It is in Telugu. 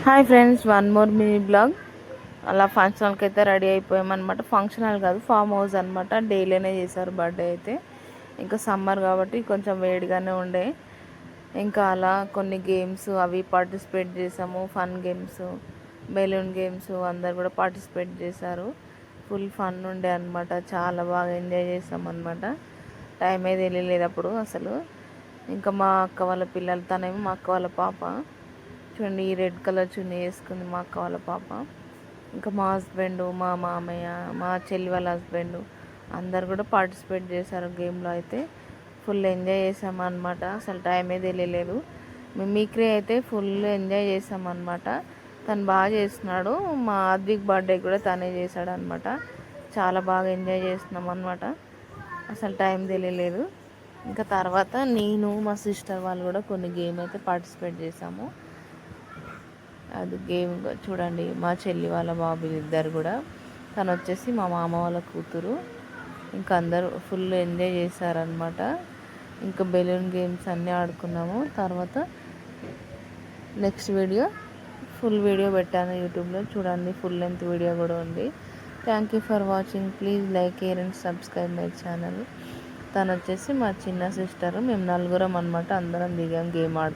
Hi friends, one more mini blog. అలా ఫంక్షన్ హాల్కి అయితే రెడీ అయిపోయామన్నమాట. ఫంక్షన్ హాల్ కాదు, ఫామ్ హౌస్ అనమాట. డైలీనే చేశారు బర్త్డే అయితే. ఇంకా సమ్మర్ కాబట్టి కొంచెం వేడిగానే ఉండే. ఇంకా అలా కొన్ని గేమ్స్ అవి పార్టిసిపేట్ చేసాము. ఫన్ గేమ్స్, బెలూన్ గేమ్స్ అందరు కూడా పార్టిసిపేట్ చేశారు. ఫుల్ ఫన్ ఉండే అనమాట. చాలా బాగా ఎంజాయ్ చేసాం అనమాట. టైం అయితే తెలియలేదు అప్పుడు అసలు. ఇంకా మా అక్క వాళ్ళ పిల్లలు, తనేమో మా అక్క వాళ్ళ పాప. చూడండి, ఈ రెడ్ కలర్ చున్నీ వేసుకుంది మా అక్క వాళ్ళ పాప. ఇంకా మా హస్బెండ్, మా మామయ్య, మా చెల్లి వాళ్ళ హస్బెండ్ అందరు కూడా పార్టిసిపేట్ చేశారు గేమ్లో. అయితే ఫుల్ ఎంజాయ్ చేసామన్నమాట. అసలు టైమే తెలియలేదు. మిమిక్రీ అయితే ఫుల్ ఎంజాయ్ చేసామన్నమాట. తను బాగా చేస్తున్నాడు. మా అద్విక్ బర్త్డే కూడా తనే చేశాడు అనమాట. చాలా బాగా ఎంజాయ్ చేస్తున్నాం అనమాట. అసలు టైం తెలియలేదు. ఇంకా తర్వాత నేను, మా సిస్టర్ వాళ్ళు కూడా కొన్ని గేమ్ అయితే పార్టిసిపేట్ చేసాము. అది గేమ్ చూడండి, మా చెల్లి వాళ్ళ బాబు ఇద్దరు కూడా. తను వచ్చేసి మా మామ వాళ్ళ కూతురు. ఇంకా అందరూ ఫుల్ ఎంజాయ్ చేశారనమాట. ఇంకా బెలూన్ గేమ్స్ అన్నీ ఆడుకున్నాము. తర్వాత నెక్స్ట్ వీడియో, ఫుల్ వీడియో పెట్టాను యూట్యూబ్లో, చూడండి. ఫుల్ లెంత్ వీడియో కూడా ఉంది. Thank you for watching. Please like, share and subscribe my channel. తను వచ్చేసి మా చిన్న సిస్టరు. మేము నలుగురం అనమాట. అందరం దిగాం గేమ్ ఆడుతూ.